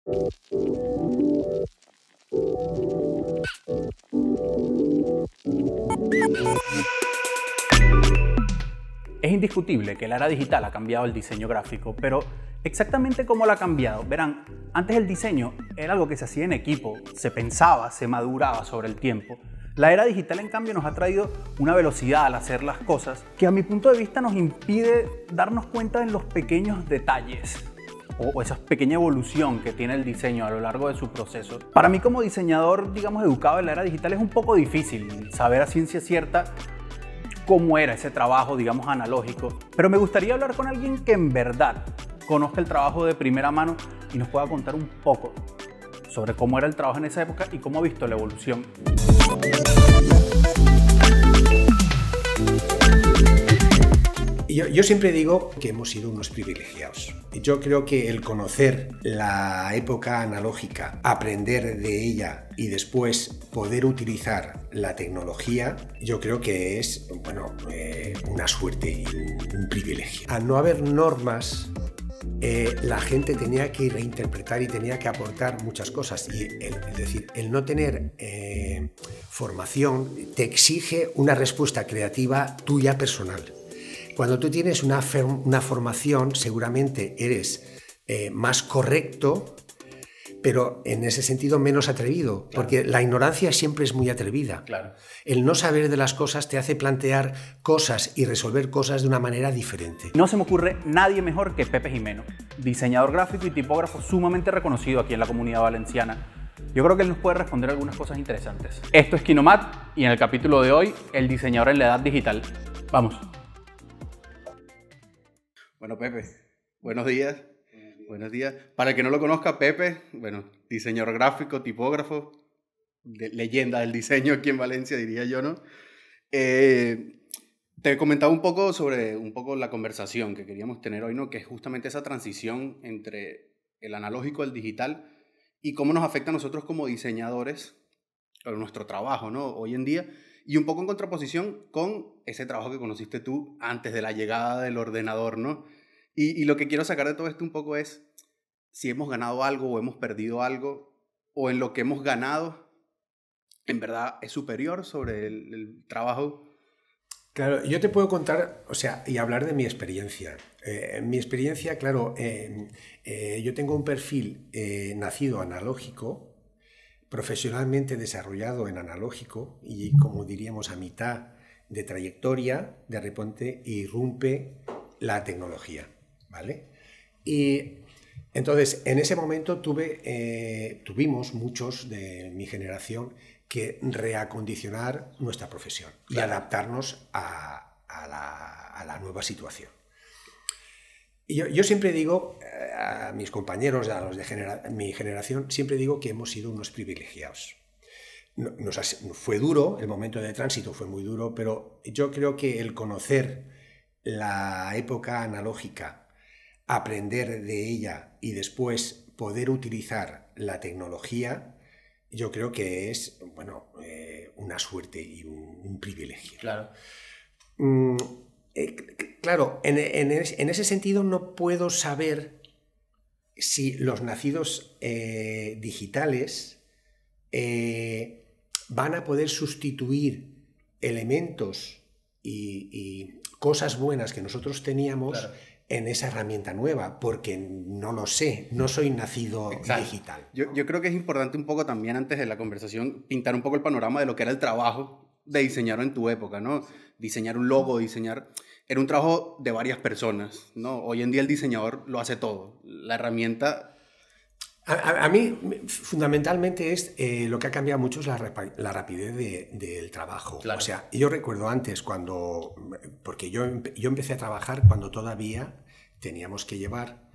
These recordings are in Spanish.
Es indiscutible que la era digital ha cambiado el diseño gráfico, pero exactamente cómo lo ha cambiado. Verán, antes el diseño era algo que se hacía en equipo, se pensaba, se maduraba sobre el tiempo. La era digital, en cambio, nos ha traído una velocidad al hacer las cosas que, a mi punto de vista, nos impide darnos cuenta de los pequeños detalles o esa pequeña evolución que tiene el diseño a lo largo de su proceso. Para mí, como diseñador, digamos, educado en la era digital, es un poco difícil saber a ciencia cierta cómo era ese trabajo, digamos, analógico. Pero me gustaría hablar con alguien que en verdad conozca el trabajo de primera mano y nos pueda contar un poco sobre cómo era el trabajo en esa época y cómo ha visto la evolución. Yo siempre digo que hemos sido unos privilegiados. Yo creo que el conocer la época analógica, aprender de ella y después poder utilizar la tecnología, yo creo que es, bueno, una suerte y un privilegio. Al no haber normas, la gente tenía que reinterpretar y tenía que aportar muchas cosas. Y es decir, el no tener formación te exige una respuesta creativa tuya personal. Cuando tú tienes una formación, seguramente eres más correcto, pero en ese sentido menos atrevido, claro. Porque la ignorancia siempre es muy atrevida. Claro. El no saber de las cosas te hace plantear cosas y resolver cosas de una manera diferente. No se me ocurre nadie mejor que Pepe Jimeno, diseñador gráfico y tipógrafo sumamente reconocido aquí en la Comunidad Valenciana. Yo creo que él nos puede responder algunas cosas interesantes. Esto es Kinomat y en el capítulo de hoy, el diseñador en la edad digital. Vamos. Bueno, Pepe, buenos días. Buenos días. Para el que no lo conozca, Pepe, bueno, diseñador gráfico, tipógrafo, leyenda del diseño aquí en Valencia, diría yo, ¿no? Te comentaba un poco sobre la conversación que queríamos tener hoy, ¿no? Que es justamente esa transición entre el analógico y el digital y cómo nos afecta a nosotros como diseñadores, a nuestro trabajo, ¿no? Hoy en día, y un poco en contraposición con ese trabajo que conociste tú antes de la llegada del ordenador, ¿no? Y lo que quiero sacar de todo esto un poco es si hemos ganado algo o hemos perdido algo, o en lo que hemos ganado, en verdad es superior sobre el trabajo. Claro, yo te puedo contar, o sea, y hablar de mi experiencia. Mi experiencia, claro, yo tengo un perfil nacido analógico, profesionalmente desarrollado en analógico y, como diríamos, a mitad de trayectoria, de repente irrumpe la tecnología, ¿vale? Y entonces, en ese momento tuvimos muchos de mi generación que reacondicionar nuestra profesión, claro, y adaptarnos a la nueva situación. Y yo siempre digo a mis compañeros, a los de mi generación, siempre digo que hemos sido unos privilegiados. Fue duro, el momento de tránsito fue muy duro, pero yo creo que el conocer la época analógica, aprender de ella y después poder utilizar la tecnología, yo creo que es, bueno, una suerte y un privilegio. Claro. Claro, en ese sentido no puedo saber si los nacidos digitales van a poder sustituir elementos y cosas buenas que nosotros teníamos, claro, en esa herramienta nueva, porque no lo sé, no soy nacido digital. Yo creo que es importante un poco también, antes de la conversación, pintar un poco el panorama de lo que era el trabajo de diseñador en tu época, ¿no? Diseñar un logo, era un trabajo de varias personas, ¿no? Hoy en día el diseñador lo hace todo. La herramienta... A mí, fundamentalmente, es lo que ha cambiado mucho es la rapidez del trabajo. Claro. O sea, yo recuerdo antes porque yo empecé a trabajar cuando todavía teníamos que llevar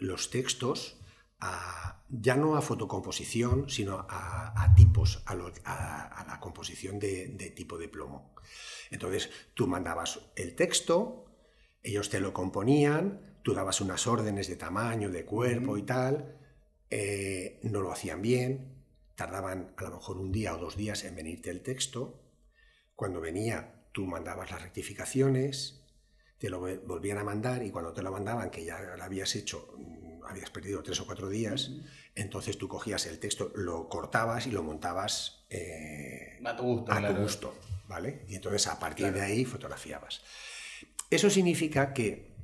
los textos ya no a fotocomposición, sino a tipos, a la composición de tipo de plomo. Entonces, tú mandabas el texto, ellos te lo componían, tú dabas unas órdenes de tamaño, de cuerpo y tal, no lo hacían bien, tardaban a lo mejor un día o 2 días en venirte el texto. Cuando venía, tú mandabas las rectificaciones, te lo volvían a mandar y cuando te lo mandaban, que ya lo habías hecho habías perdido 3 o 4 días, entonces tú cogías el texto, lo cortabas y lo montabas a tu gusto, a tu gusto, ¿vale? Y entonces a partir de ahí fotografiabas. Eso significa que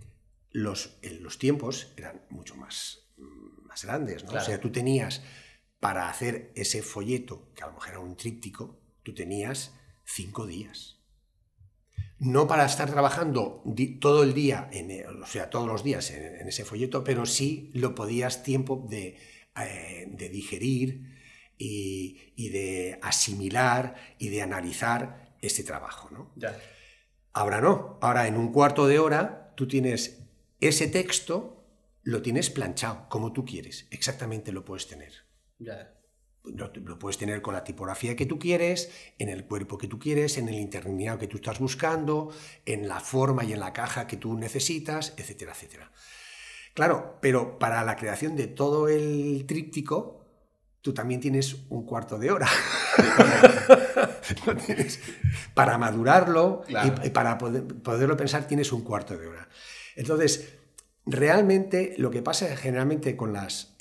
los tiempos eran mucho más grandes, ¿no? O sea, tú tenías, para hacer ese folleto, que a lo mejor era un tríptico, tú tenías 5 días. No para estar trabajando todo el día, o sea, todos los días en ese folleto, pero sí lo podías tiempo de digerir y de asimilar y de analizar este trabajo, ¿no? Ya. Ahora no, ahora en un cuarto de hora tú tienes ese texto, lo tienes planchado, como tú quieres, exactamente lo puedes tener. Ya. Lo puedes tener con la tipografía que tú quieres, en el cuerpo que tú quieres, en el interlineado que tú estás buscando, en la forma y en la caja que tú necesitas, etcétera, etcétera. Claro, pero para la creación de todo el tríptico, tú también tienes un cuarto de hora. Para madurarlo, claro, y para poderlo pensar tienes un cuarto de hora. Entonces, realmente lo que pasa generalmente con las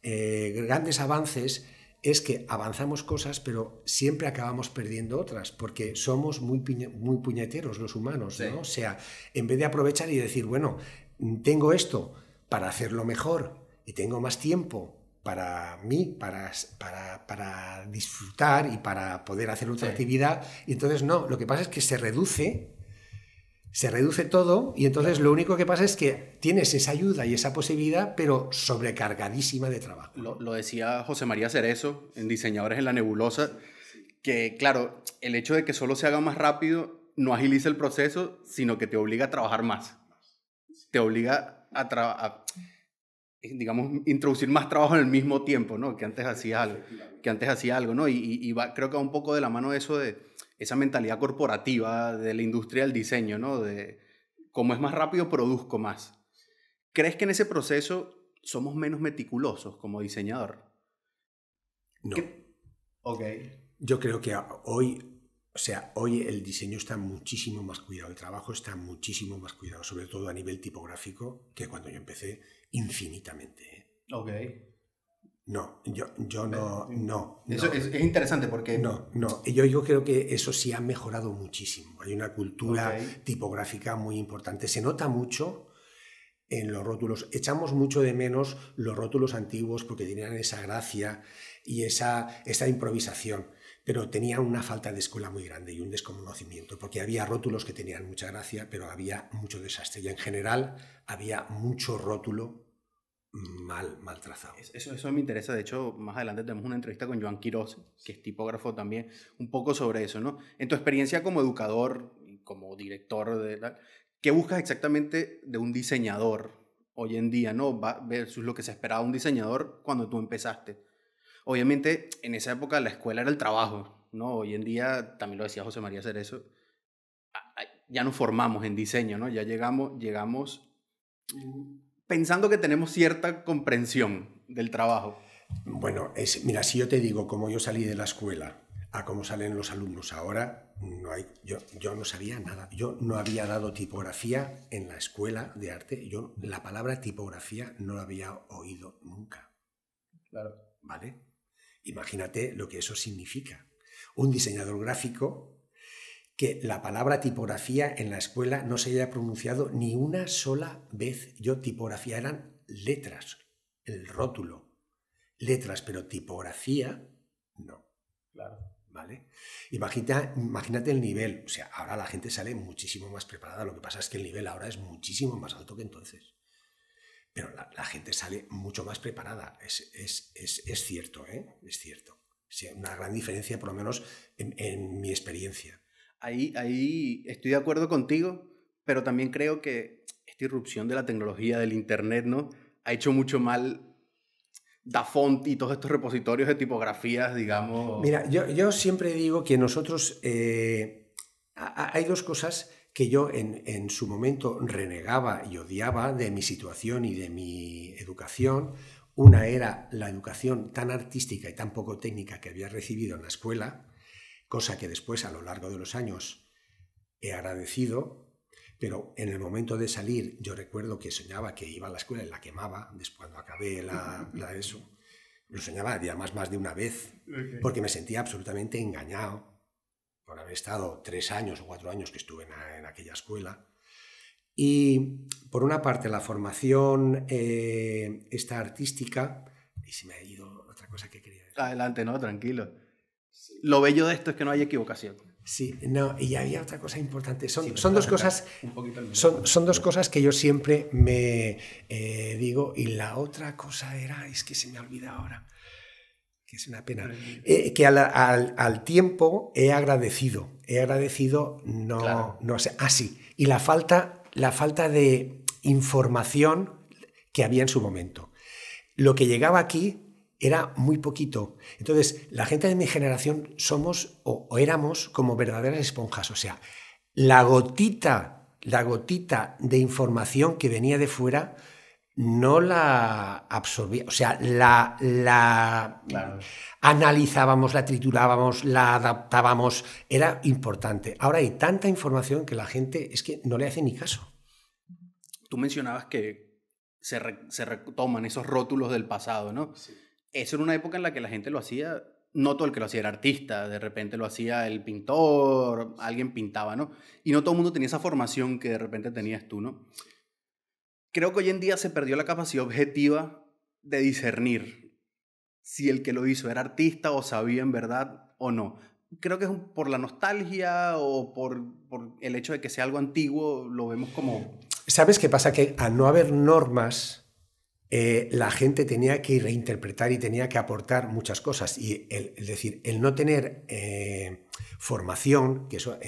grandes avances es que avanzamos cosas, pero siempre acabamos perdiendo otras, porque somos muy puñeteros los humanos, ¿no? Sí. O sea, en vez de aprovechar y decir, bueno, tengo esto para hacerlo mejor y tengo más tiempo para mí, para disfrutar y para poder hacer otra actividad, y entonces no, lo que pasa es que se reduce todo, y entonces lo único que pasa es que tienes esa ayuda y esa posibilidad, pero sobrecargadísima de trabajo. Lo decía José María Cerezo en Diseñadores en la Nebulosa, que claro, el hecho de que solo se haga más rápido no agiliza el proceso, sino que te obliga a trabajar más. Te obliga a digamos, introducir más trabajo en el mismo tiempo, ¿no? Que antes hacía algo, ¿no? Y creo que va un poco de la mano de eso, de esa mentalidad corporativa de la industria del diseño, ¿no? De como es más rápido, produzco más. ¿Crees que en ese proceso somos menos meticulosos como diseñador? No. Okay. Yo creo que hoy el diseño está muchísimo más cuidado, el trabajo está muchísimo más cuidado, sobre todo a nivel tipográfico, que cuando yo empecé, infinitamente. Ok. No, yo no. Eso es interesante porque... No, yo creo que eso sí ha mejorado muchísimo. Hay una cultura tipográfica muy importante. Se nota mucho en los rótulos. Echamos mucho de menos los rótulos antiguos porque tenían esa gracia y esa improvisación, pero tenían una falta de escuela muy grande y un desconocimiento, porque había rótulos que tenían mucha gracia, pero había mucho desastre. Y en general había mucho rótulo mal trazado. Eso me interesa. De hecho, más adelante tenemos una entrevista con Joan Quirós, que es tipógrafo también, un poco sobre eso, ¿no? En tu experiencia como educador y como director, ¿qué buscas exactamente de un diseñador hoy en día, ¿no? Versus lo que se esperaba de un diseñador cuando tú empezaste. Obviamente, en esa época la escuela era el trabajo, ¿no? Hoy en día, también lo decía José María Cerezo, ya nos formamos en diseño, ¿no? Ya llegamos pensando que tenemos cierta comprensión del trabajo. Bueno, mira, si yo te digo cómo yo salí de la escuela a cómo salen los alumnos ahora, yo no sabía nada. Yo no había dado tipografía en la escuela de arte. Yo la palabra tipografía no la había oído nunca. Claro. ¿Vale? Imagínate lo que eso significa. Un diseñador gráfico que la palabra tipografía en la escuela no se haya pronunciado ni una sola vez. Tipografía eran letras, el rótulo, letras, pero tipografía no. Claro. ¿Vale? Imagínate el nivel. O sea, ahora la gente sale muchísimo más preparada. Lo que pasa es que el nivel ahora es muchísimo más alto que entonces. Pero la gente sale mucho más preparada. Es cierto, ¿eh? Es cierto. O sea, una gran diferencia, por lo menos en mi experiencia. Ahí estoy de acuerdo contigo, pero también creo que esta irrupción de la tecnología, del internet, ¿no? Ha hecho mucho mal DaFont y todos estos repositorios de tipografías, digamos. Mira, yo siempre digo que nosotros... hay dos cosas que yo en su momento renegaba y odiaba de mi situación y de mi educación. Una era la educación tan artística y tan poco técnica que había recibido en la escuela, cosa que después a lo largo de los años he agradecido, pero en el momento de salir yo recuerdo que soñaba que iba a la escuela y la quemaba, después cuando acabé eso, lo soñaba además más de una vez, porque me sentía absolutamente engañado por haber estado 3 años o 4 años que estuve en aquella escuela. Y por una parte la formación esta artística, y se me ha ido otra cosa que quería decir. Adelante, no, tranquilo. Lo bello de esto es que no hay equivocación. Sí, no, y había otra cosa importante. Son Sí, dos cosas. Son dos cosas que yo siempre me digo, y la otra cosa era, es que se me olvida ahora, que es una pena, que al tiempo he agradecido, no, claro. No sé, sí, y la falta de información que había en su momento. Lo que llegaba aquí era muy poquito. Entonces, la gente de mi generación somos o éramos como verdaderas esponjas. O sea, la gotita de información que venía de fuera no la absorbía. O sea, claro. Analizábamos, la triturábamos, la adaptábamos. Era importante. Ahora hay tanta información que la gente es que no le hace ni caso. Tú mencionabas que se retoman esos rótulos del pasado, ¿no? Sí. Eso era una época en la que la gente lo hacía, no todo el que lo hacía era artista, de repente lo hacía el pintor, alguien pintaba, ¿no? Y no todo el mundo tenía esa formación que de repente tenías tú, ¿no? Creo que hoy en día se perdió la capacidad objetiva de discernir si el que lo hizo era artista o sabía en verdad o no. Creo que es por la nostalgia o por el hecho de que sea algo antiguo, lo vemos como... ¿Sabes qué pasa? Que al no haber normas... la gente tenía que reinterpretar y tenía que aportar muchas cosas. Y es decir, el no tener formación, que eso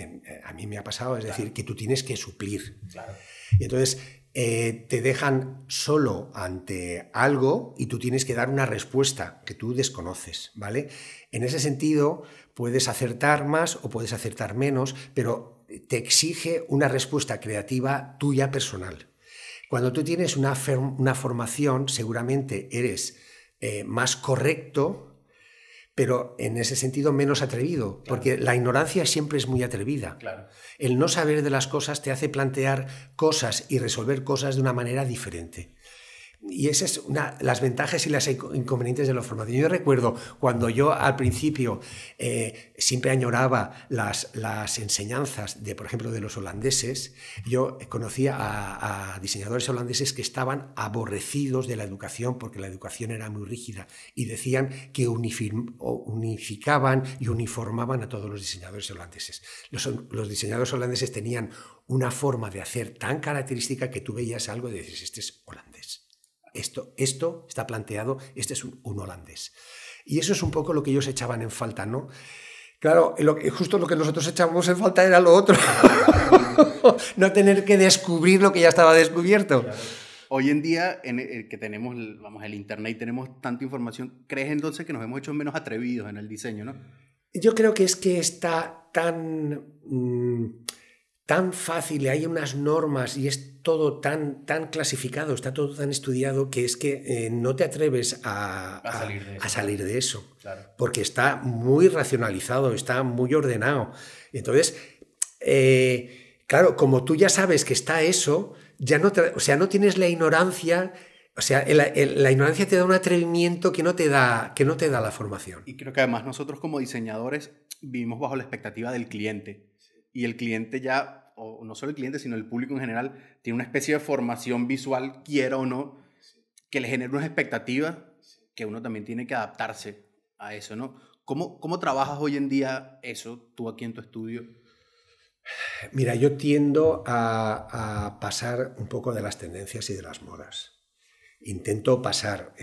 a mí me ha pasado, es decir, que tú tienes que suplir. Claro. Y entonces te dejan solo ante algo y tú tienes que dar una respuesta que tú desconoces, ¿vale? En ese sentido, puedes acertar más o puedes acertar menos, pero te exige una respuesta creativa tuya personal. Cuando tú tienes una formación, seguramente eres más correcto, pero en ese sentido menos atrevido, claro. Porque la ignorancia siempre es muy atrevida. Claro. El no saber de las cosas te hace plantear cosas y resolver cosas de una manera diferente. Y esa es las ventajas y las inconvenientes de la formación. Yo recuerdo cuando yo al principio siempre añoraba las enseñanzas de, por ejemplo, de los holandeses. Yo conocía a diseñadores holandeses que estaban aborrecidos de la educación porque la educación era muy rígida y decían que unificaban y uniformaban a todos los diseñadores holandeses. Los diseñadores holandeses tenían una forma de hacer tan característica que tú veías algo y dices, este es holandés. Esto está planteado, este es un holandés. Y eso es un poco lo que ellos echaban en falta, ¿no? Claro, justo lo que nosotros echábamos en falta era lo otro. No tener que descubrir lo que ya estaba descubierto. Claro. Hoy en día, en el que tenemos el internet y tenemos tanta información, ¿crees entonces que nos hemos hecho menos atrevidos en el diseño, no? Yo creo que es que está tan fácil, hay unas normas y es todo tan clasificado, está todo tan estudiado que es que no te atreves a salir de eso. Claro. Porque está muy racionalizado, está muy ordenado. Entonces, claro, como tú ya sabes que está eso, ya no tienes la ignorancia. O sea, la ignorancia te da un atrevimiento que no te da la formación. Y creo que además nosotros como diseñadores vivimos bajo la expectativa del cliente. Y el cliente ya, o no solo el cliente, sino el público en general, tiene una especie de formación visual, quiera o no, que le genera unas expectativas que uno también tiene que adaptarse a eso, ¿no? ¿Cómo trabajas hoy en día eso, tú aquí en tu estudio? Mira, yo tiendo a pasar un poco de las tendencias y de las modas. Intento pasar,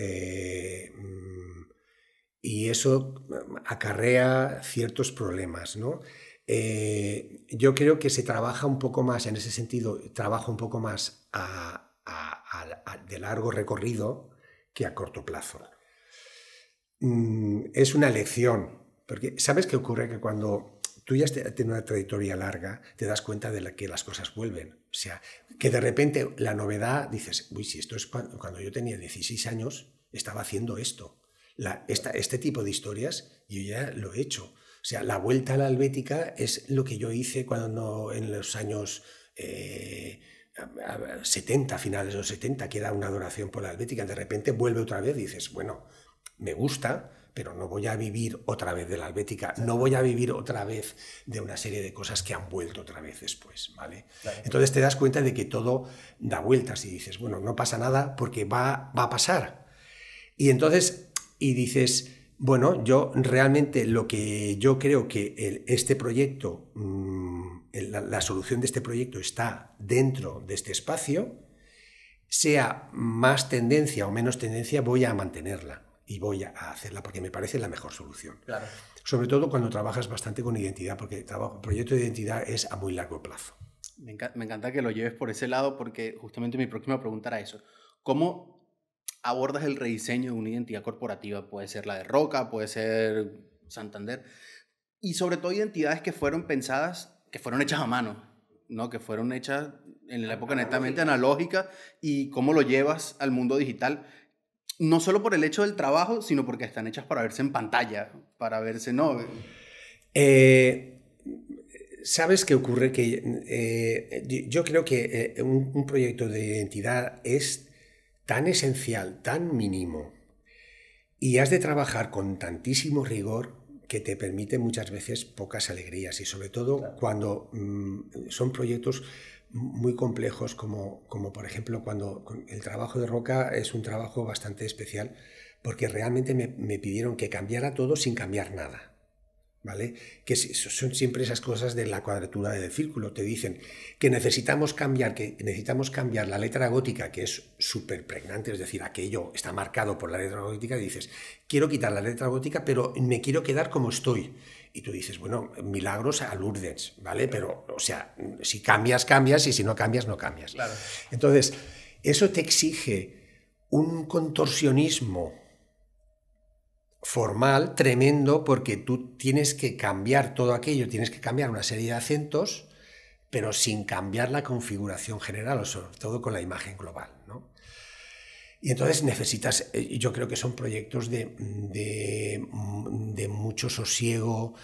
y eso acarrea ciertos problemas, ¿no? Yo creo que se trabaja un poco más, en ese sentido, trabajo un poco más de largo recorrido que a corto plazo. Es una lección, porque ¿sabes qué ocurre? Que cuando tú ya tienes una trayectoria larga, te das cuenta de que las cosas vuelven. O sea, que de repente la novedad, dices, uy, si esto es cuando yo tenía 16 años, estaba haciendo esto. Este tipo de historias yo ya lo he hecho. O sea, la vuelta a la helvética es lo que yo hice cuando en los años 70, finales de los 70, que era una adoración por la Helvética, de repente vuelve otra vez y dices, bueno, me gusta, pero no voy a vivir otra vez de la Helvética, no voy a vivir otra vez de una serie de cosas que han vuelto otra vez después, ¿vale? Claro. Entonces te das cuenta de que todo da vueltas y dices, bueno, no pasa nada porque va a pasar. Y entonces, y dices, bueno, yo realmente lo que yo creo que este proyecto, la solución de este proyecto está dentro de este espacio, sea más tendencia o menos tendencia, voy a mantenerla. Y voy a hacerla porque me parece la mejor solución. Claro. Sobre todo cuando trabajas bastante con identidad, porque el proyecto de identidad es a muy largo plazo. Me encanta que lo lleves por ese lado, porque justamente mi próxima pregunta era eso. ¿Cómo abordas el rediseño de una identidad corporativa? Puede ser la de Roca, puede ser Santander. Y sobre todo identidades que fueron pensadas, que fueron hechas a mano, ¿no? Que fueron hechas en la época netamente analógica. Y cómo lo llevas al mundo digital. No solo por el hecho del trabajo, sino porque están hechas para verse en pantalla, para verse, ¿no? ¿Sabes qué ocurre? Que yo creo que un proyecto de identidad es tan esencial, tan mínimo, y has de trabajar con tantísimo rigor que te permite muchas veces pocas alegrías, y sobre todo claro, cuando son proyectos muy complejos, como por ejemplo cuando el trabajo de Roca es un trabajo bastante especial, porque realmente me pidieron que cambiara todo sin cambiar nada, ¿vale? Que son siempre esas cosas de la cuadratura del círculo. Te dicen que necesitamos cambiar la letra gótica, que es súper pregnante, es decir, aquello está marcado por la letra gótica, y dices, quiero quitar la letra gótica, pero me quiero quedar como estoy. Y tú dices, bueno, milagros a Lourdes, ¿vale? Pero, o sea, si cambias, cambias, y si no cambias, no cambias. Claro. Entonces, eso te exige un contorsionismo formal tremendo, porque tú tienes que cambiar todo aquello, tienes que cambiar una serie de acentos, pero sin cambiar la configuración general, o sobre todo con la imagen global, ¿no? Y entonces necesitas, yo creo que son proyectos de mucho sosiego,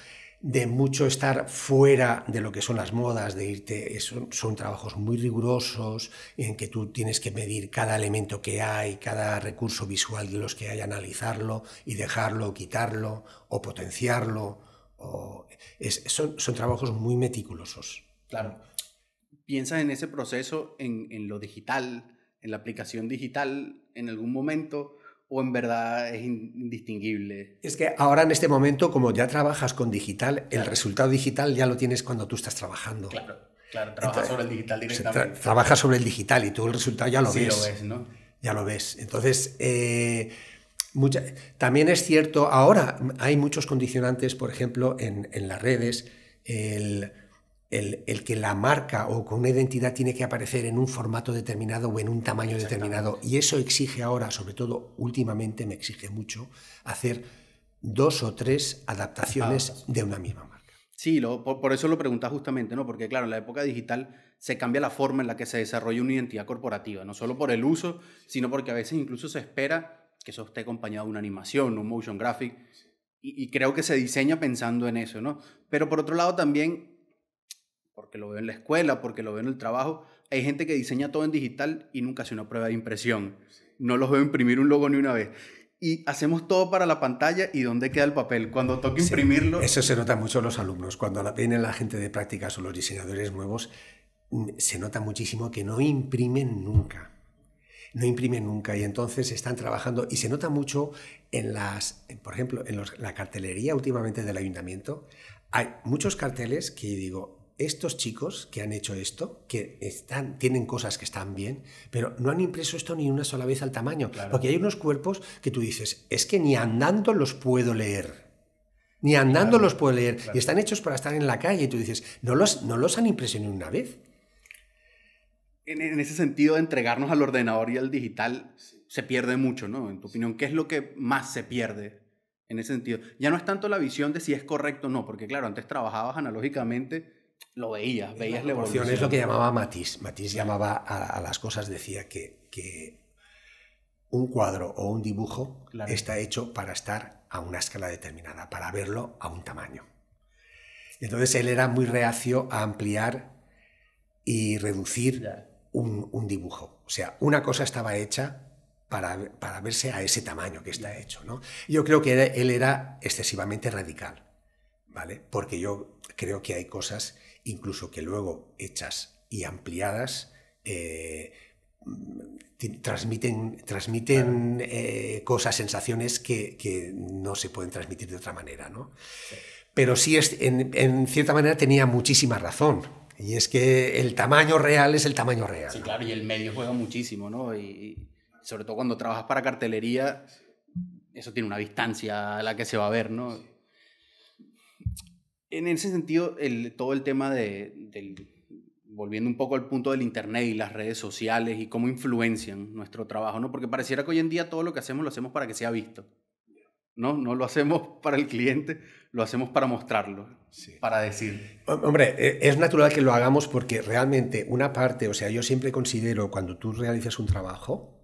de mucho estar fuera de lo que son las modas, de irte, son trabajos muy rigurosos en que tú tienes que medir cada elemento que hay, cada recurso visual de los que hay, analizarlo y dejarlo, o quitarlo o potenciarlo. Son trabajos muy meticulosos. Claro. ¿Piensas en ese proceso, en lo digital, en la aplicación digital en algún momento, o en verdad es indistinguible? Es que ahora en este momento, como ya trabajas con digital, claro, el resultado digital ya lo tienes cuando tú estás trabajando. Claro, trabajas sobre el digital directamente. Trabajas sobre el digital y tú el resultado ya lo ves. Sí, lo ves, ¿no? Ya lo ves. Entonces, también es cierto, ahora hay muchos condicionantes, por ejemplo, en las redes, el que la marca o con una identidad tiene que aparecer en un formato determinado o en un tamaño determinado, y eso exige ahora, sobre todo últimamente me exige mucho, hacer 2 o 3 adaptaciones de una misma marca. Sí, por eso lo preguntaba justamente, ¿no? Porque claro, en la época digital se cambia la forma en la que se desarrolla una identidad corporativa, no solo por el uso, sino porque a veces incluso se espera que eso esté acompañado de una animación, un motion graphic, y creo que se diseña pensando en eso, ¿no? Pero por otro lado también, porque lo veo en la escuela, porque lo veo en el trabajo, hay gente que diseña todo en digital y nunca hace una prueba de impresión. No los veo imprimir un logo ni una vez. Y hacemos todo para la pantalla, ¿y dónde queda el papel? Cuando toca imprimirlo... Eso se nota mucho en los alumnos. Cuando vienen la gente de prácticas o los diseñadores nuevos, se nota muchísimo que no imprimen nunca. No imprimen nunca, y entonces están trabajando, y se nota mucho por ejemplo, en la cartelería últimamente del ayuntamiento. Hay muchos carteles que digo, estos chicos que han hecho esto, que tienen cosas que están bien, pero no han impreso esto ni una sola vez al tamaño. Claro. Porque hay unos cuerpos que tú dices, es que ni andando los puedo leer. Ni andando claro, los puedo leer. Claro. Y están hechos para estar en la calle, y tú dices, no los han impreso ni una vez. En ese sentido de entregarnos al ordenador y al digital, se pierde mucho, ¿no? En tu opinión, ¿qué es lo que más se pierde en ese sentido? Ya no es tanto la visión de si es correcto o no, porque claro, antes trabajabas analógicamente, lo veías la evolución. Es lo que llamaba Matisse. Matisse llamaba a las cosas, decía que un cuadro o un dibujo está hecho para estar a una escala determinada, para verlo a un tamaño. Entonces él era muy reacio a ampliar y reducir un dibujo. O sea, una cosa estaba hecha para verse a ese tamaño que está hecho, ¿no? Yo creo que él era excesivamente radical, ¿vale? Porque yo creo que hay cosas, incluso que luego hechas y ampliadas, transmiten cosas, sensaciones que no se pueden transmitir de otra manera, ¿no? Sí. Pero sí, en cierta manera tenía muchísima razón. Y es que el tamaño real es el tamaño real. Sí, claro, y el medio juega muchísimo, ¿no? Y sobre todo cuando trabajas para cartelería, eso tiene una distancia a la que se va a ver, ¿no? En ese sentido, todo el tema volviendo un poco al punto del internet y las redes sociales y cómo influencian nuestro trabajo, ¿no? Porque pareciera que hoy en día todo lo que hacemos lo hacemos para que sea visto, ¿no? No lo hacemos para el cliente, lo hacemos para mostrarlo, sí, para decir. Hombre, es natural que lo hagamos porque realmente una parte, o sea, yo siempre considero cuando tú realizas un trabajo,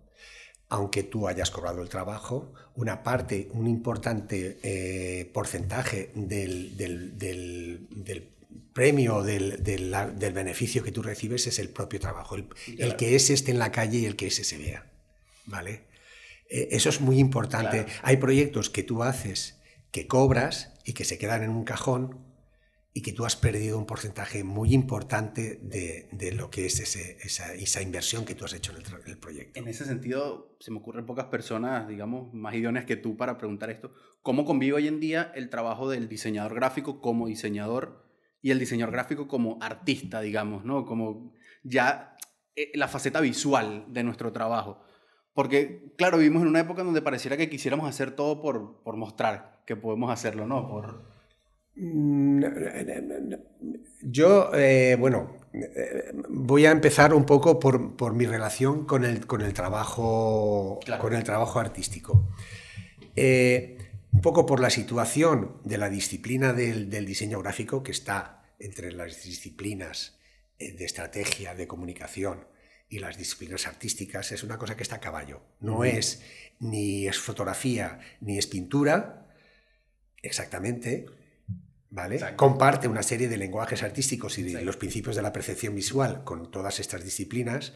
aunque tú hayas cobrado el trabajo, una parte, un importante porcentaje del premio, del beneficio que tú recibes es el propio trabajo, el que ese esté en la calle y el que ese se vea, ¿vale? Eso es muy importante. Claro. Hay proyectos que tú haces que cobras y que se quedan en un cajón y que tú has perdido un porcentaje muy importante de lo que es esa inversión que tú has hecho en el proyecto. En ese sentido, se me ocurren pocas personas, digamos, más idóneas que tú para preguntar esto. ¿Cómo convive hoy en día el trabajo del diseñador gráfico como diseñador y el diseñador gráfico como artista, digamos, ¿no? Como ya la faceta visual de nuestro trabajo? Porque, claro, vivimos en una época donde pareciera que quisiéramos hacer todo por mostrar que podemos hacerlo, ¿no? Yo, voy a empezar un poco por mi relación con el trabajo, claro, con el trabajo artístico. Un poco por la situación de la disciplina del diseño gráfico, que está entre las disciplinas de estrategia, de comunicación y las disciplinas artísticas, es una cosa que está a caballo. No es ni es fotografía ni es pintura, exactamente, ¿vale? Exacto. Comparte una serie de lenguajes artísticos y de los principios de la percepción visual con todas estas disciplinas,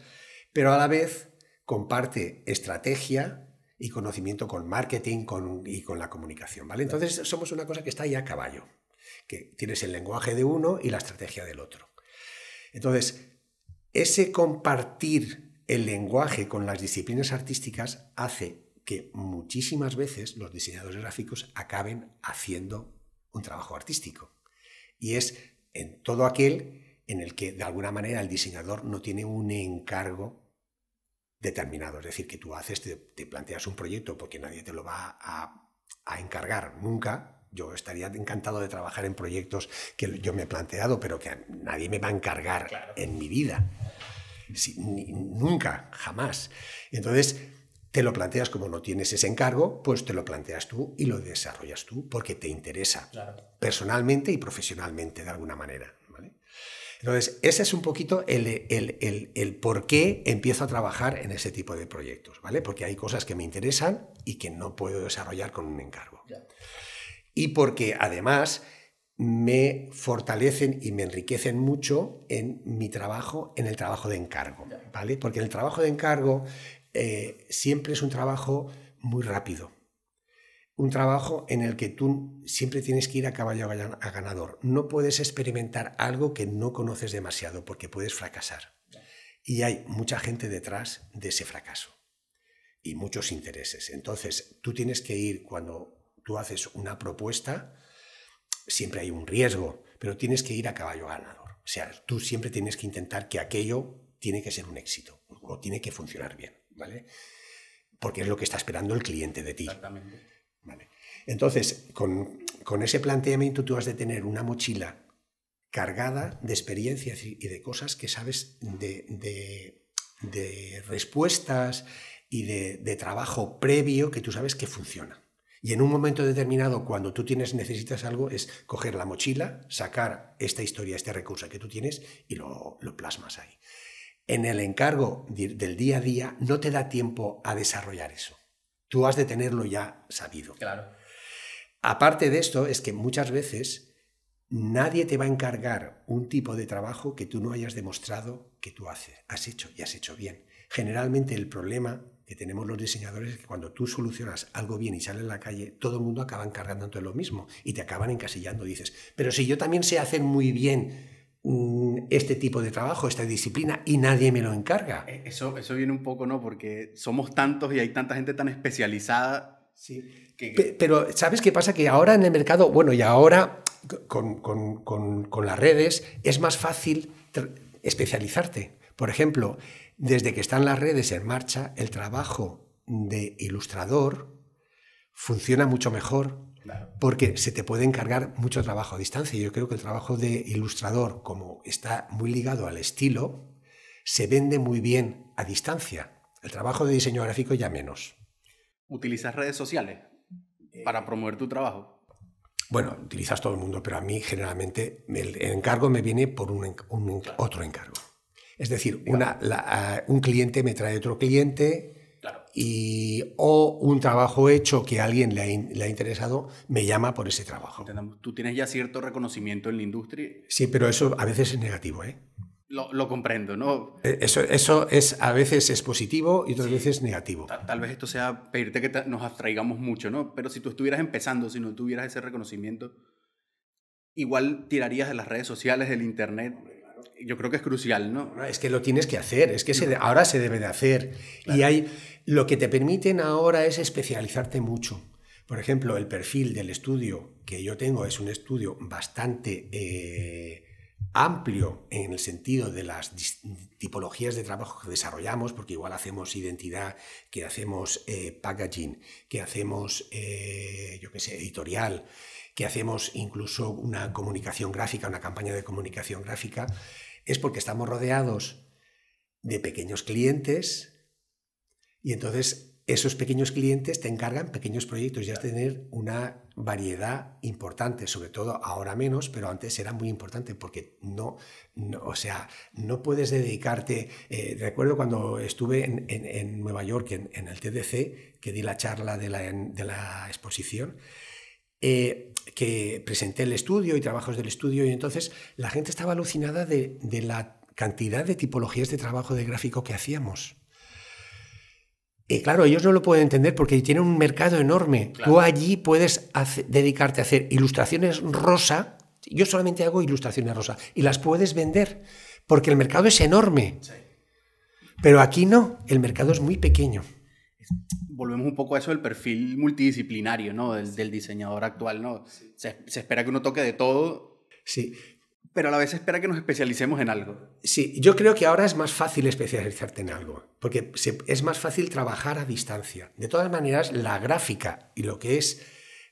pero a la vez comparte estrategia y conocimiento con marketing y con la comunicación, ¿vale? Entonces somos una cosa que está ahí a caballo, que tienes el lenguaje de uno y la estrategia del otro. Entonces, ese compartir el lenguaje con las disciplinas artísticas hace que muchísimas veces los diseñadores gráficos acaben haciendo un trabajo artístico. Y es en todo aquel en el que de alguna manera el diseñador no tiene un encargo determinado. Es decir, que tú te planteas un proyecto porque nadie te lo va a encargar nunca. Yo estaría encantado de trabajar en proyectos que yo me he planteado, pero que nadie me va a encargar, claro, en mi vida. Nunca, jamás. Entonces, te lo planteas como no tienes ese encargo, pues te lo planteas tú y lo desarrollas tú porque te interesa, claro, personalmente y profesionalmente de alguna manera, ¿vale? Entonces, ese es un poquito el por qué empiezo a trabajar en ese tipo de proyectos, ¿vale? Porque hay cosas que me interesan y que no puedo desarrollar con un encargo. Ya. Y porque además me fortalecen y me enriquecen mucho en mi trabajo, en el trabajo de encargo, ¿vale? Porque en el trabajo de encargo siempre es un trabajo muy rápido, un trabajo en el que tú siempre tienes que ir a caballo a ganador. No puedes experimentar algo que no conoces demasiado porque puedes fracasar. Y hay mucha gente detrás de ese fracaso y muchos intereses. Entonces, tú tienes que ir, cuando tú haces una propuesta, siempre hay un riesgo, pero tienes que ir a caballo ganador. O sea, tú siempre tienes que intentar que aquello tiene que ser un éxito o tiene que funcionar bien, ¿vale? Porque es lo que está esperando el cliente de ti. Exactamente. ¿Vale? Entonces, con ese planteamiento tú has de tener una mochila cargada de experiencias y de cosas que sabes, de respuestas y de trabajo previo que tú sabes que funciona. Y en un momento determinado, cuando tú necesitas algo, es coger la mochila, sacar esta historia, este recurso que tú tienes y lo plasmas ahí. En el encargo del día a día no te da tiempo a desarrollar eso. Tú has de tenerlo ya sabido. Claro. Aparte de esto, es que muchas veces nadie te va a encargar un tipo de trabajo que tú no hayas demostrado que tú has hecho y has hecho bien. Generalmente el problema que tenemos los diseñadores es que cuando tú solucionas algo bien y sales a la calle, todo el mundo acaba encargándote lo mismo y te acaban encasillando. Dices, pero si yo también sé hacer muy bien este tipo de trabajo, esta disciplina, y nadie me lo encarga. Eso viene un poco, ¿no? Porque somos tantos y hay tanta gente tan especializada. Sí. Pero ¿sabes qué pasa? Que ahora en el mercado, bueno, y ahora con las redes es más fácil especializarte. Por ejemplo, desde que están las redes en marcha, el trabajo de ilustrador funciona mucho mejor, claro, porque se te puede encargar mucho trabajo a distancia. Yo creo que el trabajo de ilustrador, como está muy ligado al estilo, se vende muy bien a distancia. El trabajo de diseño gráfico ya menos. ¿Utilizas redes sociales para promover tu trabajo? Bueno, utilizas todo el mundo, pero a mí generalmente el encargo me viene por otro encargo. Es decir, un cliente me trae otro cliente, claro, o un trabajo hecho que a alguien le ha interesado me llama por ese trabajo. Entendemos. Tú tienes ya cierto reconocimiento en la industria. Sí, pero eso a veces es negativo, ¿eh? Lo comprendo, ¿no? Eso es, a veces es positivo y otras veces negativo. Tal vez esto sea pedirte que nos abstraigamos mucho, ¿no? Pero si tú estuvieras empezando, si no tuvieras ese reconocimiento, igual tirarías de las redes sociales, del internet. Yo creo que es crucial, ¿no? No, es que lo tienes que hacer, es que ahora se debe de hacer. Claro. Y lo que te permiten ahora es especializarte mucho. Por ejemplo, el perfil del estudio que yo tengo es un estudio bastante amplio en el sentido de las tipologías de trabajo que desarrollamos, porque igual hacemos identidad, que hacemos packaging, que hacemos, yo qué sé, editorial, que hacemos incluso una comunicación gráfica, una campaña de comunicación gráfica, es porque estamos rodeados de pequeños clientes y entonces esos pequeños clientes te encargan pequeños proyectos y has de tener una variedad importante, sobre todo ahora menos, pero antes era muy importante porque no puedes dedicarte. Recuerdo cuando estuve en Nueva York, en el TDC, que di la charla de la exposición, que presenté el estudio y trabajos del estudio, y entonces la gente estaba alucinada de la cantidad de tipologías de trabajo de gráfico que hacíamos. Y claro, ellos no lo pueden entender porque tienen un mercado enorme. Claro. Tú allí puedes dedicarte a hacer ilustraciones rosa. Yo solamente hago ilustraciones rosa y las puedes vender porque el mercado es enorme. Sí. Pero aquí no, el mercado es muy pequeño. Volvemos un poco a eso del perfil multidisciplinario, ¿no? Del diseñador actual, ¿no? Sí. Se espera que uno toque de todo. Sí. Pero a la vez se espera que nos especialicemos en algo. Sí, yo creo que ahora es más fácil especializarte en algo, porque es más fácil trabajar a distancia. De todas maneras, la gráfica y lo que es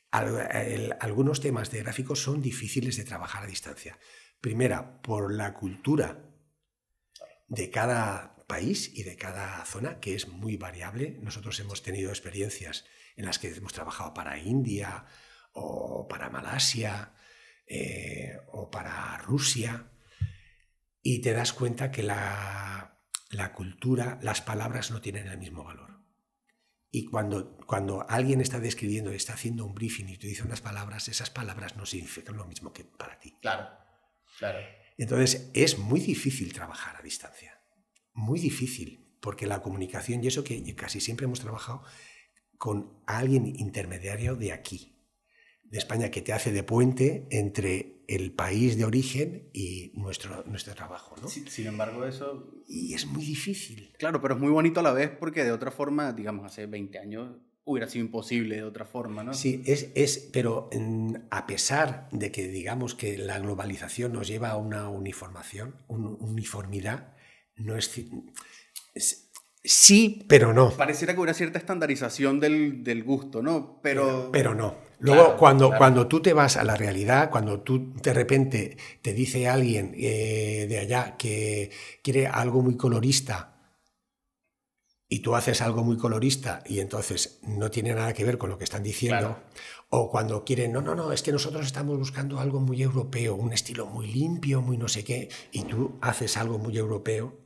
algunos temas de gráficos son difíciles de trabajar a distancia. Primera, por la cultura de cada país y de cada zona, que es muy variable. Nosotros hemos tenido experiencias en las que hemos trabajado para India o para Malasia, o para Rusia, y te das cuenta que la cultura, las palabras no tienen el mismo valor. Y cuando alguien está describiendo, está haciendo un briefing y te dice unas palabras, esas palabras no significan lo mismo que para ti. Claro, claro. Entonces es muy difícil trabajar a distancia, muy difícil, porque la comunicación, y eso que casi siempre hemos trabajado con alguien intermediario de aquí, de España, que te hace de puente entre el país de origen y nuestro trabajo, ¿no? Sin embargo, eso... Y es muy difícil. Claro, pero es muy bonito a la vez porque de otra forma, digamos, hace 20 años hubiera sido imposible de otra forma, ¿no? Sí, pero a pesar de que digamos que la globalización nos lleva a una uniformidad, no es... Sí, pero no. Pareciera que hubiera cierta estandarización del gusto, ¿no? Pero no. Luego, claro, cuando tú te vas a la realidad, cuando tú de repente te dice alguien de allá que quiere algo muy colorista y tú haces algo muy colorista y entonces no tiene nada que ver con lo que están diciendo, claro. O cuando quieren, no, es que nosotros estamos buscando algo muy europeo, un estilo muy limpio, muy no sé qué, y tú haces algo muy europeo,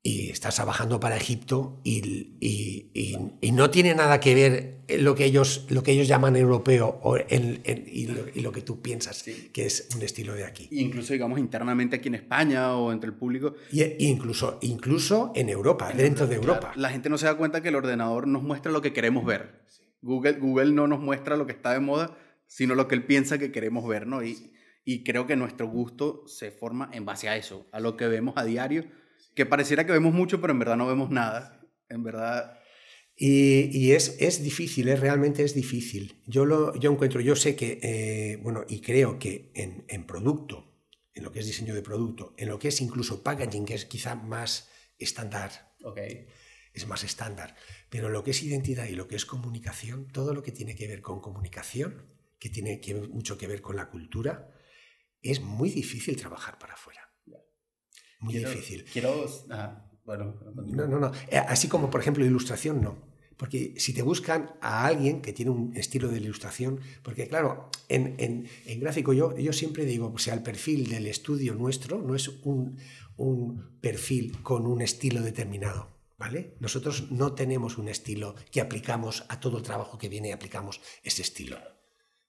y estás trabajando para Egipto y no tiene nada que ver lo que ellos llaman europeo y lo que tú piensas que es un estilo de aquí. Incluso, digamos, internamente aquí en España o entre el público. Incluso en Europa, dentro de Europa. La gente no se da cuenta que el ordenador nos muestra lo que queremos ver. Google no nos muestra lo que está de moda, sino lo que él piensa que queremos ver, ¿no? Y creo que nuestro gusto se forma en base a eso, a lo que vemos a diario, que pareciera que vemos mucho, pero en verdad no vemos nada. En verdad... Y es difícil, realmente es difícil. Yo sé que, y creo que en producto, en lo que es diseño de producto, en lo que es incluso packaging, que es quizá más estándar, es más estándar, pero lo que es identidad y lo que es comunicación, todo lo que tiene que ver con comunicación, que tiene mucho que ver con la cultura, es muy difícil trabajar para afuera. Muy difícil. No. Así como, por ejemplo, ilustración, no. Porque si te buscan a alguien que tiene un estilo de ilustración, porque claro, en gráfico yo siempre digo, o sea, el perfil del estudio nuestro no es un perfil con un estilo determinado, ¿vale? Nosotros no tenemos un estilo que aplicamos a todo el trabajo que viene y aplicamos ese estilo,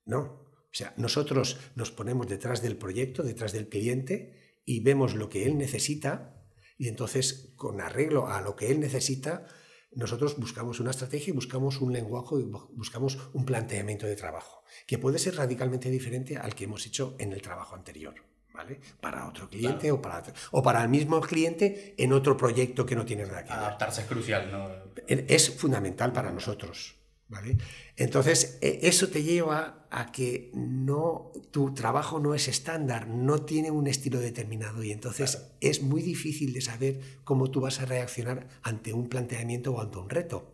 ¿no? O sea, nosotros nos ponemos detrás del proyecto, detrás del cliente y vemos lo que él necesita y entonces, con arreglo a lo que él necesita, nosotros buscamos una estrategia y buscamos un lenguaje y buscamos un planteamiento de trabajo que puede ser radicalmente diferente al que hemos hecho en el trabajo anterior, ¿vale? Para otro cliente, claro, o para el mismo cliente en otro proyecto que no tiene nada que ver. Adaptarse es crucial, ¿no? Es fundamental para nosotros, ¿vale? Entonces, eso te lleva a que tu trabajo no es estándar, no tiene un estilo determinado y entonces es muy difícil de saber cómo tú vas a reaccionar ante un planteamiento o ante un reto.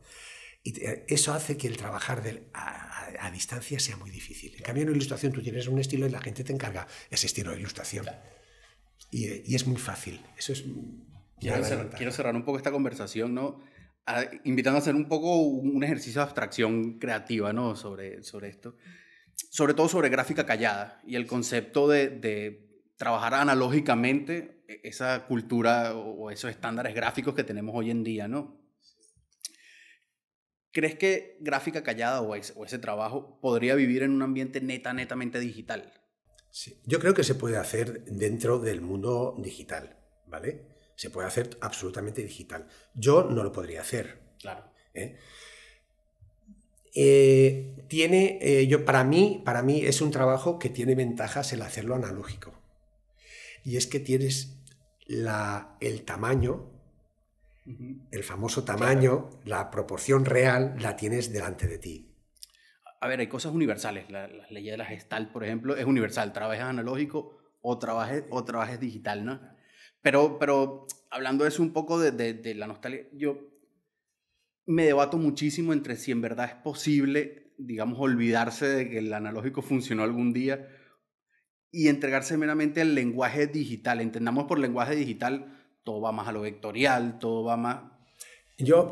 Y eso hace que el trabajar a distancia sea muy difícil. En cambio, en ilustración tú tienes un estilo y la gente te encarga ese estilo de ilustración. Y es muy fácil. Eso es... Quiero cerrar un poco esta conversación, ¿no? Invitando a hacer un poco un ejercicio de abstracción creativa, ¿no? sobre esto. Sobre todo sobre gráfica callada y el concepto de trabajar analógicamente esa cultura o esos estándares gráficos que tenemos hoy en día, ¿no? ¿Crees que gráfica callada o ese trabajo podría vivir en un ambiente netamente digital? Sí. Yo creo que se puede hacer dentro del mundo digital, ¿vale? Se puede hacer absolutamente digital. Yo no lo podría hacer. Claro. Para mí es un trabajo que tiene ventajas el hacerlo analógico. Y es que tienes el tamaño, el famoso tamaño, claro, la proporción real la tienes delante de ti. A ver, hay cosas universales. La ley de la Gestalt, por ejemplo, es universal. Trabajes analógico o trabajes digital, ¿no? Pero hablando de eso un poco de la nostalgia, yo me debato muchísimo entre si en verdad es posible, digamos, olvidarse de que el analógico funcionó algún día y entregarse meramente al lenguaje digital. Entendamos por lenguaje digital, todo va más a lo vectorial, todo va más...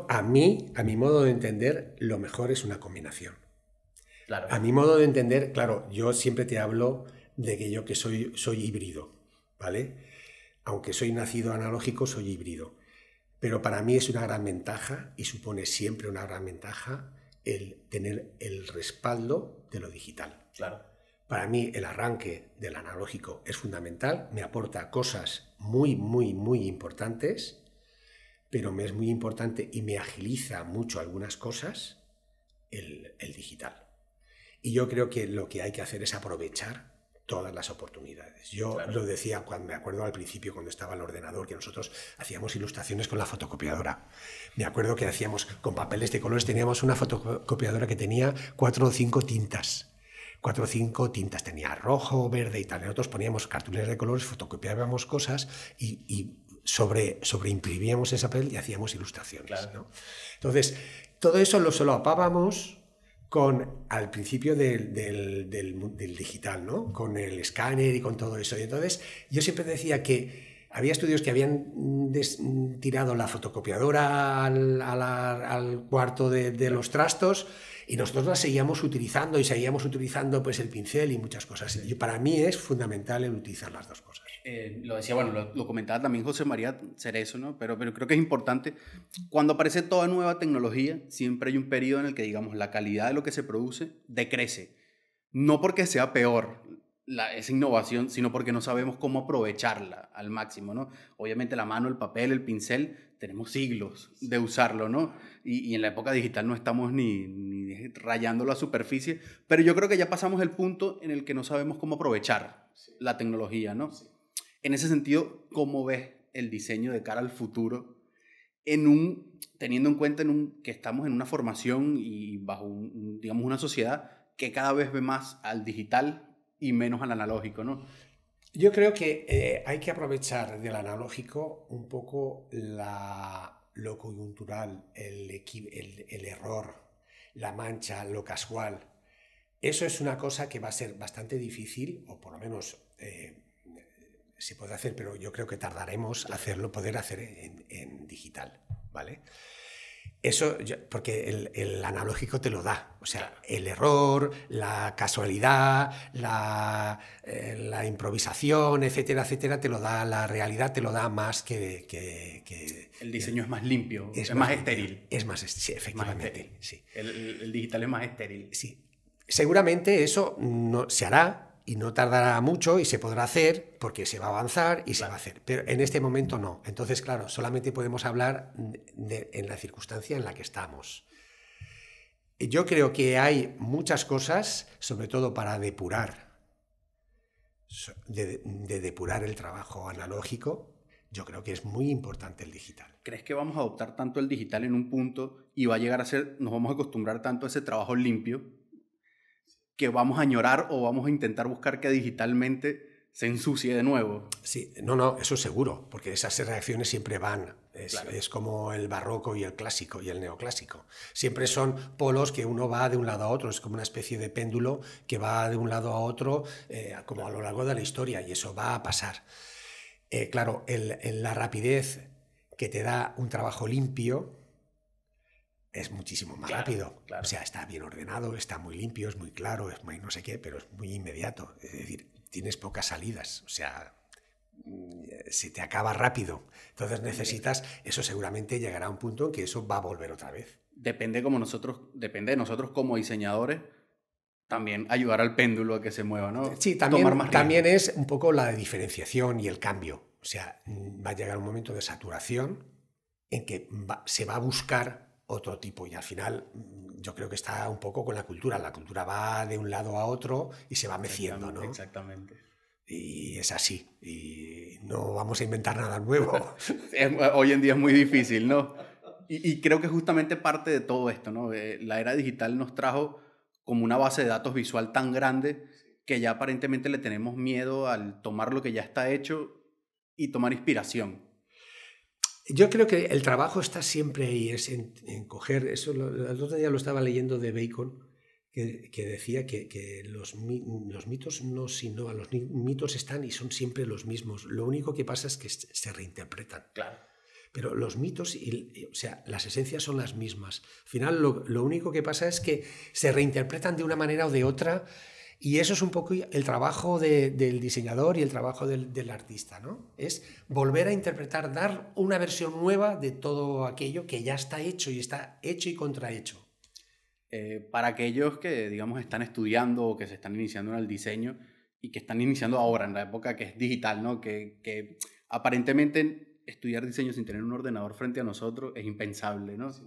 A mi modo de entender, lo mejor es una combinación. Claro. A mi modo de entender, claro, yo siempre te hablo de que soy híbrido, ¿vale? Aunque soy nacido analógico, soy híbrido. Pero para mí es una gran ventaja y supone siempre una gran ventaja el tener el respaldo de lo digital. Claro. Para mí el arranque del analógico es fundamental, me aporta cosas muy, muy, muy importantes, pero me es muy importante y me agiliza mucho algunas cosas el digital. Y yo creo que lo que hay que hacer es aprovechar todas las oportunidades. Yo lo decía me acuerdo al principio cuando estaba el ordenador, que nosotros hacíamos ilustraciones con la fotocopiadora. Me acuerdo que hacíamos con papeles de colores, teníamos una fotocopiadora que tenía 4 o 5 tintas. 4 o 5 tintas, tenía rojo, verde y tal. Nosotros poníamos cartulinas de colores, fotocopiábamos cosas y sobreimprimíamos ese papel y hacíamos ilustraciones. Claro. ¿no? Entonces, todo eso lo solapábamos al principio del digital, ¿no? Con el escáner y con todo eso. Y entonces yo siempre decía que había estudios que habían tirado la fotocopiadora al cuarto de los trastos y nosotros la seguíamos utilizando pues el pincel y muchas cosas. Y para mí es fundamental el utilizar las dos cosas. Lo decía, bueno, lo comentaba también José María Cerezo, ¿no? Pero creo que es importante. Cuando aparece toda nueva tecnología, siempre hay un periodo en el que, digamos, la calidad de lo que se produce decrece. No porque sea peor esa innovación, sino porque no sabemos cómo aprovecharla al máximo, ¿no? Obviamente la mano, el papel, el pincel, tenemos siglos de usarlo, ¿no? Y en la época digital no estamos ni rayando la superficie, pero yo creo que ya pasamos el punto en el que no sabemos cómo aprovechar la tecnología, ¿no? Sí. En ese sentido, ¿cómo ves el diseño de cara al futuro teniendo en cuenta que estamos en una formación y bajo digamos, una sociedad que cada vez ve más al digital y menos al analógico, ¿no? Yo creo que hay que aprovechar del analógico un poco lo coyuntural, el error, la mancha, lo casual. Eso es una cosa que va a ser bastante difícil, o por lo menos se puede hacer, pero yo creo que tardaremos poder hacer en digital, ¿vale? Eso, porque el analógico te lo da, o sea, el error, la casualidad, la improvisación, etcétera, etcétera, te lo da, la realidad te lo da más que el diseño es más limpio, es más estéril. Sí, efectivamente. Sí. El digital es más estéril. Sí. Seguramente eso no se hará y no tardará mucho y se podrá hacer porque se va a avanzar y se va a hacer. Pero en este momento no. Entonces, claro, solamente podemos hablar en la circunstancia en la que estamos. Yo creo que hay muchas cosas, sobre todo para depurar, de depurar el trabajo analógico. Yo creo que es muy importante el digital. ¿Crees que vamos a adoptar tanto el digital en un punto y va a llegar a ser, nos vamos a acostumbrar tanto a ese trabajo limpio, que vamos a añorar o vamos a intentar buscar que digitalmente se ensucie de nuevo? Sí, no, eso seguro, porque esas reacciones siempre van. Claro. Es como el barroco y el clásico y el neoclásico. Siempre son polos que uno va de un lado a otro, es como una especie de péndulo que va de un lado a otro como a lo largo de la historia, y eso va a pasar. Claro, la rapidez que te da un trabajo limpio es muchísimo más rápido. Claro. O sea, está bien ordenado, está muy limpio, es muy claro, es muy no sé qué, pero es muy inmediato. Es decir, tienes pocas salidas, o sea, se te acaba rápido. Entonces necesitas, eso seguramente llegará a un punto en que eso va a volver otra vez. Depende de nosotros como diseñadores, también ayudar al péndulo a que se mueva, ¿no? Sí, también es un poco la diferenciación y el cambio. O sea, va a llegar un momento de saturación en que se va a buscar otro tipo, y al final yo creo que está un poco con la cultura va de un lado a otro y se va meciendo, ¿no? Exactamente. Y es así, y no vamos a inventar nada nuevo. Hoy en día es muy difícil, ¿no? Y creo que justamente parte de todo esto, ¿no? La era digital nos trajo como una base de datos visual tan grande que ya aparentemente le tenemos miedo al tomar lo que ya está hecho y tomar inspiración. Yo creo que el trabajo está siempre ahí, es en coger, eso el otro día lo estaba leyendo de Bacon, que decía que los mitos no se innovan, los mitos están y son siempre los mismos. Lo único que pasa es que se reinterpretan. Claro. Pero los mitos, o sea, las esencias son las mismas. Al final lo único que pasa es que se reinterpretan de una manera o de otra, y eso es un poco el trabajo del diseñador y el trabajo del artista, ¿no? Es volver a interpretar, dar una versión nueva de todo aquello que ya está hecho y contrahecho. Para aquellos que, digamos, están estudiando o que se están iniciando en el diseño y que están iniciando ahora, en la época que es digital, ¿no? Que aparentemente estudiar diseño sin tener un ordenador frente a nosotros es impensable, ¿no? Sí.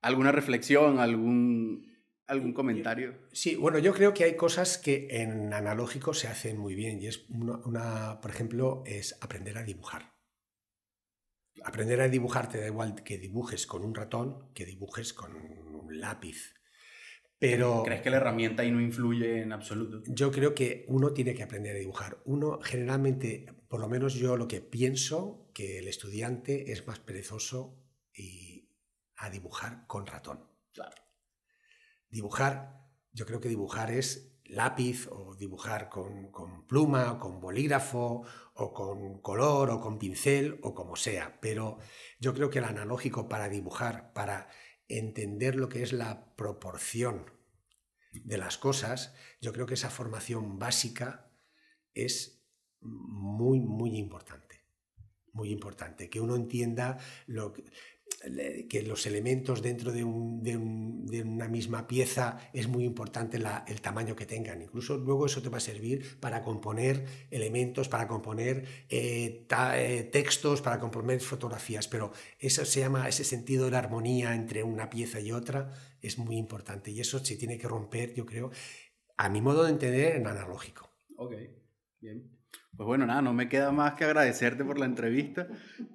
¿Alguna reflexión, algún comentario? Sí, bueno, yo creo que hay cosas que en analógico se hacen muy bien, y es por ejemplo, es aprender a dibujar. Aprender a dibujar te da igual que dibujes con un ratón que dibujes con un lápiz. Pero ¿crees que la herramienta ahí no influye en absoluto? Yo creo que uno tiene que aprender a dibujar. Uno generalmente, por lo menos yo lo que pienso, que el estudiante es más perezoso a dibujar con ratón. Claro. Yo creo que dibujar es lápiz, o dibujar con pluma, o con bolígrafo, o con color, o con pincel, o como sea. Pero yo creo que el analógico para dibujar, para entender lo que es la proporción de las cosas, yo creo que esa formación básica es muy, muy importante. Muy importante, que uno entienda que los elementos dentro de una misma pieza es muy importante el tamaño que tengan. Incluso luego eso te va a servir para componer elementos, para componer textos, para componer fotografías, pero eso se llama, ese sentido de la armonía entre una pieza y otra es muy importante y eso se tiene que romper, yo creo, a mi modo de entender, en analógico. Ok, bien. Pues bueno, nada, no me queda más que agradecerte por la entrevista.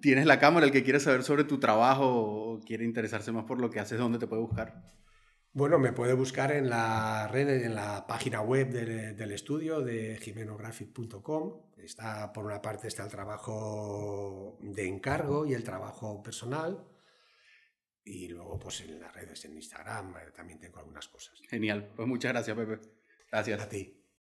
Tienes la cámara, el que quiere saber sobre tu trabajo o quiere interesarse más por lo que haces, ¿dónde te puede buscar? Bueno, me puede buscar en la red, en la página web del estudio de jimenographic.com. Está, por una parte está el trabajo de encargo y el trabajo personal. Y luego pues en las redes, en Instagram, también tengo algunas cosas. Genial. Pues muchas gracias, Pepe. Gracias. A ti.